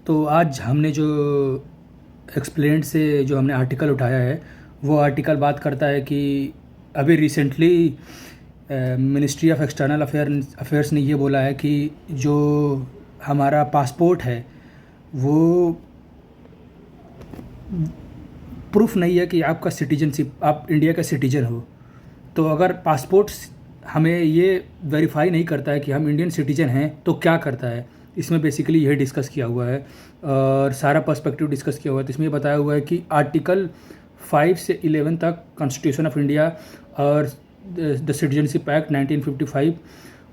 तो आज हमने जो एक्सप्लेंड से जो हमने आर्टिकल उठाया है, वो आर्टिकल बात करता है कि अभी recently ministry of external affairs ने ये बोला है कि जो हमारा पासपोर्ट है वो प्रूफ नहीं है कि आपका सिटीजनशिप, आप इंडिया का सिटीजन हो। तो अगर पासपोर्ट हमें ये वेरीफाई नहीं करता है कि हम इंडियन सिटीजन हैं तो क्या करता है, इसमें बेसिकली यही डिस्कस किया हुआ है और सारा पर्सपेक्टिव डिस्कस किया हुआ है। तो इसमें ये बताया हुआ है कि आर्टिकल 5 से 11 तक कॉन्स्टिट्यूशन ऑफ इंडिया और द सिटीजनशिप एक्ट 1955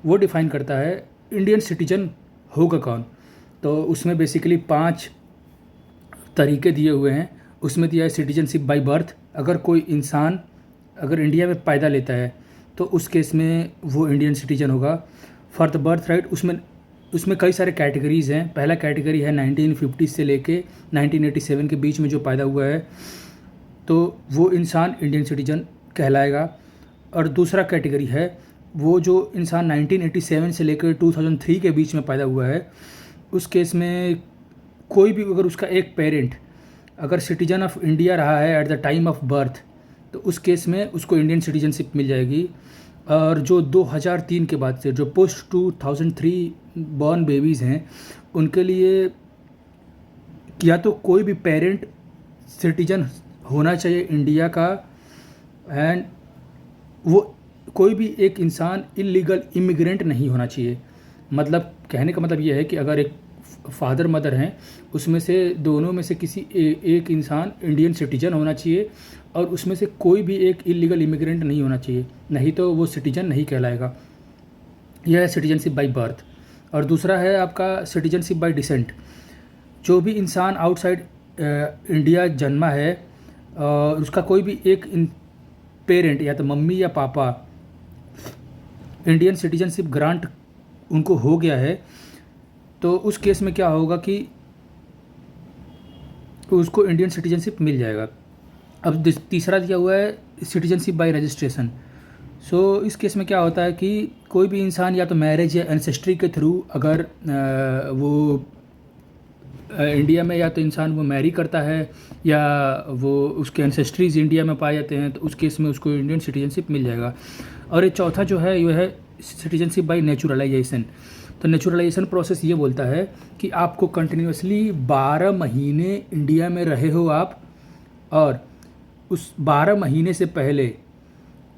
वो डिफ़ाइन करता है इंडियन सिटीजन होगा कौन। तो उसमें बेसिकली 5 तरीके दिए हुए हैं। उसमें दिया है सिटीजनशिप बाय बर्थ, अगर कोई इंसान अगर इंडिया में पैदा लेता है तो उस केस में वो इंडियन सिटीजन होगा। फॉर द बर्थ राइट, उसमें कई सारे कैटेगरीज़ हैं। पहला कैटेगरी है 1950 से लेके 1987 के बीच में जो पैदा हुआ है तो वो इंसान इंडियन सिटीजन कहलाएगा। और दूसरा कैटेगरी है वो जो इंसान 1987 से लेकर 2003 के बीच में पैदा हुआ है, उस केस में कोई भी अगर उसका एक पेरेंट अगर सिटीजन ऑफ इंडिया रहा है at the time of birth तो उस केस में उसको इंडियन सिटीजनशिप मिल जाएगी। और जो 2003 के बाद से जो पोस्ट 2003 बॉर्न बेबीज़ हैं उनके लिए या तो कोई भी पेरेंट सिटीजन होना चाहिए इंडिया का, एंड वो कोई भी एक इंसान इलीगल इमिग्रेंट नहीं होना चाहिए। मतलब कहने का मतलब ये है कि अगर एक फादर मदर हैं उसमें से दोनों में से किसी एक इंसान इंडियन सिटीजन होना चाहिए और उसमें से कोई भी एक इलीगल इमिग्रेंट नहीं होना चाहिए, नहीं तो वो सिटीजन नहीं कहलाएगा। यह है सिटीजनशिप बाय बर्थ। और दूसरा है आपका सिटीजनशिप बाय डिसेंट। जो भी इंसान आउटसाइड इंडिया जन्मा है और उसका कोई भी एक पेरेंट या तो मम्मी या पापा इंडियन सिटीजनशिप ग्रांट उनको हो गया है तो उस केस में क्या होगा कि उसको इंडियन सिटीजनशिप मिल जाएगा। अब तीसरा दिया हुआ है सिटीजनशिप बाय रजिस्ट्रेशन। सो इस केस में क्या होता है कि कोई भी इंसान या तो मैरिज या एंसेस्ट्री के थ्रू अगर वो इंडिया में या तो इंसान वो मैरी करता है या वो उसके एंसेस्ट्रीज इंडिया में पाए जाते हैं तो उस केस में उसको इंडियन सिटीजनशिप मिल जाएगा। और ये चौथा जो है ये है सिटीजनशिप बाय नेचुरलाइजेशन। तो नेचुरलाइजेशन प्रोसेस ये बोलता है कि आपको कंटिन्यूसली 12 महीने इंडिया में रहे हो आप, और उस 12 महीने से पहले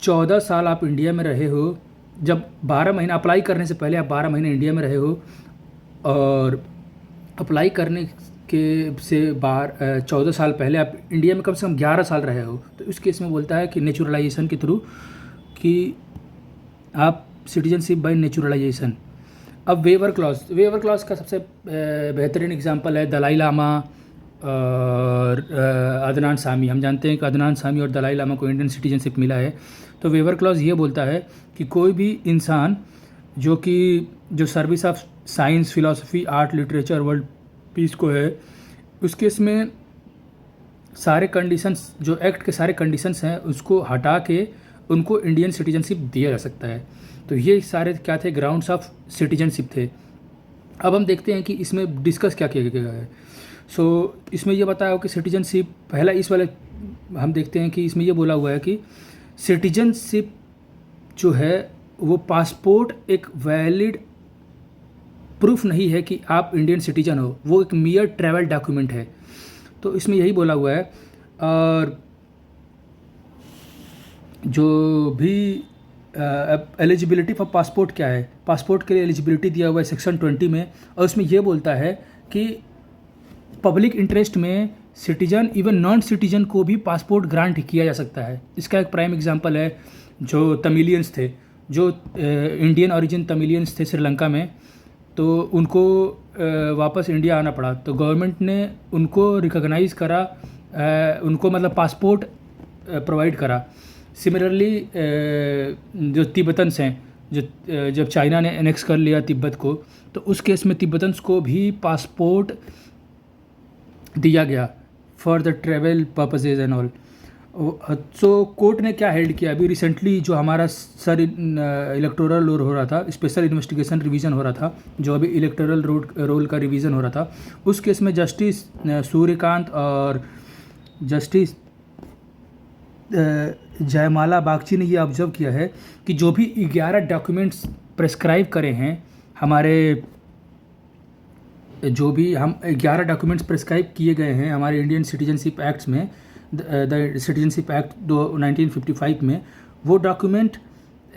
14 साल आप इंडिया में रहे हो। जब 12 महीना अप्लाई करने से पहले आप 12 महीने इंडिया में रहे हो और अप्लाई करने के से 14 साल पहले आप इंडिया में कम से कम 11 साल रहे हो, तो इस केस में बोलता है कि नेचुरलाइजेशन के थ्रू कि आप सिटीजनशिप बाय नेचुरलाइजेशन। अब वेवर क्लॉज का सबसे बेहतरीन एग्जांपल है दलाई लामा और अदनान सामी। हम जानते हैं कि अदनान सामी और दलाई लामा को इंडियन सिटीजनशिप मिला है। तो वेवर क्लॉज ये बोलता है कि कोई भी इंसान जो service of science, philosophy, art, literature, world peace को है, उस केस में सारे कंडीशंस जो एक्ट के सारे कंडीशंस हैं उसको हटा के उनको इंडियन सिटीजनशिप दिया जा सकता है। तो ये सारे क्या थे, ग्राउंड्स ऑफ सिटीजनशिप थे। अब हम देखते हैं कि इसमें डिस्कस क्या किया गया है। सो इसमें ये बताया हो कि सिटीजनशिप पहला इस वाले हम देखते हैं कि इसमें ये बोला हुआ है कि सिटीजनशिप जो है वो पासपोर्ट एक वैलिड प्रूफ नहीं है कि आप इंडियन सिटीजन हो, वो एक मियर ट्रैवल डॉक्यूमेंट है। तो इसमें यही बोला हुआ है। और जो भी एलिजिबिलिटी फॉर पासपोर्ट क्या है, पासपोर्ट के लिए एलिजिबिलिटी दिया हुआ है सेक्शन 20 में, और उसमें यह बोलता है कि पब्लिक इंटरेस्ट में सिटीजन इवन नॉन सिटीजन को भी पासपोर्ट ग्रांट किया जा सकता है। इसका एक प्राइम एग्जांपल है जो तमिलियंस थे, जो इंडियन ओरिजिन तमिलियंस थे श्रीलंका में, तो उनको वापस इंडिया आना पड़ा। तो गवर्नमेंट ने उनको रिकॉग्नाइज़ करा, उनको मतलब पासपोर्ट प्रोवाइड करा। सिमिलरली जो तिब्बतन्स हैं, जब चाइना ने एनेक्स कर लिया तिब्बत को, तो उस केस में तिब्बतन्स को भी पासपोर्ट दिया गया for the travel purposes and all. So court ने क्या हेल्ड किया अभी रिसेंटली, जो हमारा सर इलेक्टोरल रोल हो रहा था, स्पेशल इन्वेस्टिगेशन रिवीजन हो रहा था, जो अभी इलेक्टोरल रोल का रिवीजन हो रहा था, उस केस में जस्टिस सूर्यकांत और जस्टिस जयमाला बागची ने ये ऑब्जर्व किया है कि जो भी 11 डॉक्यूमेंट्स प्रेस्क्राइब करे हैं हमारे, जो भी हम 11 डॉक्यूमेंट्स प्रेस्क्राइब किए गए हैं हमारे इंडियन सिटीजनशिप एक्ट्स में, द सिटीजनशिप एक्ट 1955 में, वो डॉक्यूमेंट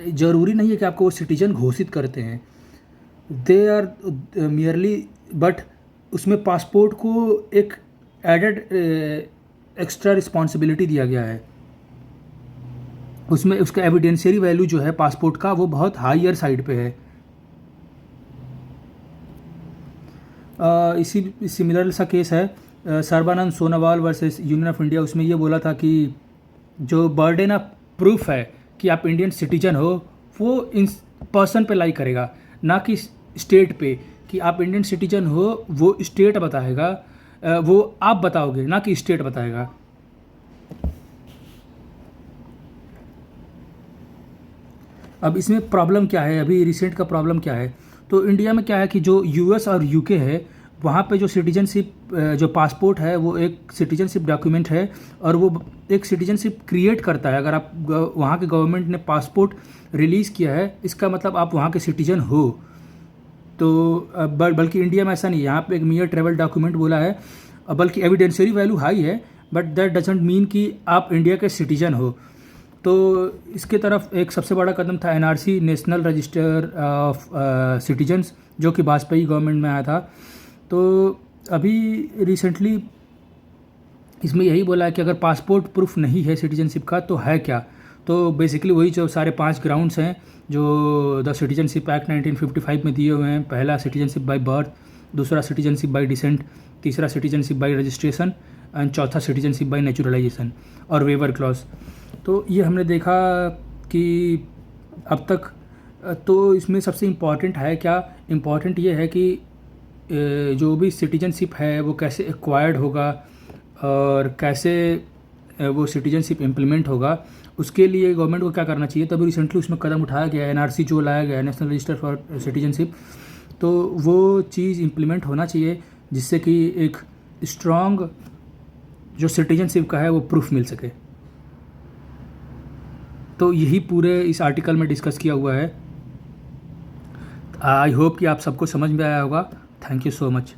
ज़रूरी नहीं है कि आपको वो सिटीजन घोषित करते हैं, दे आर मियरली, बट उसमें पासपोर्ट को एक एडेड एक्स्ट्रा रिस्पॉन्सिबिलिटी दिया गया है। उसमें उसका एविडेंशियरी वैल्यू जो है पासपोर्ट का वो बहुत हायर साइड पे है। इसी सिमिलर सा केस है Sarbananda Sonowal versus union of India. उसमें ये बोला था कि जो बर्डन ऑफ प्रूफ है कि आप इंडियन सिटीजन हो, वो इन पर्सन पे लाई करेगा, ना कि स्टेट पे। कि आप इंडियन सिटीजन हो वो स्टेट बताएगा, वो आप बताओगे, ना कि स्टेट बताएगा। अब इसमें प्रॉब्लम क्या है, अभी रिसेंट का प्रॉब्लम क्या है, तो इंडिया में क्या है कि जो यूएस और यूके है, वहाँ पे जो सिटीजनशिप, जो पासपोर्ट है वो एक सिटीजनशिप डॉक्यूमेंट है, और वो एक सिटीजनशिप क्रिएट करता है। अगर आप वहाँ के गवर्नमेंट ने पासपोर्ट रिलीज़ किया है, इसका मतलब आप वहाँ के सिटीजन हो। तो बल्कि इंडिया में ऐसा नहीं है, यहाँ पे एक मियर ट्रेवल डॉक्यूमेंट बोला है, बल्कि एविडेंशियरी वैल्यू हाई है, बट दैट डजंट मीन कि आप इंडिया के सिटीजन हो। तो इसके तरफ एक सबसे बड़ा कदम था NRC, national register of citizens, जो कि वाजपेयी गवर्नमेंट में आया था। तो अभी रिसेंटली इसमें यही बोला है कि अगर पासपोर्ट प्रूफ नहीं है सिटीजनशिप का तो है क्या। तो बेसिकली वही जो सारे 5 ग्राउंड्स हैं जो द सिटीजनशिप एक्ट 1955 में दिए हुए हैं। पहला सिटीजनशिप बाय बर्थ, दूसरा सिटीजनशिप बाय डिसेंट, तीसरा सिटीजनशिप बाय रजिस्ट्रेशन, एंड चौथा सिटीजनशिप बाय नेचुरलाइजेशन और वेवर क्लॉज। तो ये हमने देखा कि अब तक, तो इसमें सबसे इम्पॉर्टेंट है क्या, इम्पॉर्टेंट ये है कि जो भी सिटीजनशिप है वो कैसे एक्वायर्ड होगा और कैसे वो सिटीजनशिप इम्प्लीमेंट होगा, उसके लिए गवर्नमेंट को क्या करना चाहिए। तभी रिसेंटली उसमें कदम उठाया गया है, एनआरसी जो लाया गया है, नेशनल रजिस्टर फॉर सिटीजनशिप। तो वो चीज़ इम्प्लीमेंट होना चाहिए जिससे कि एक स्ट्रॉन्ग जो सिटीजनशिप का है वो प्रूफ मिल सके। तो यही पूरे इस आर्टिकल में डिस्कस किया हुआ है। आई होप कि आप सबको समझ में आया होगा। Thank you so much.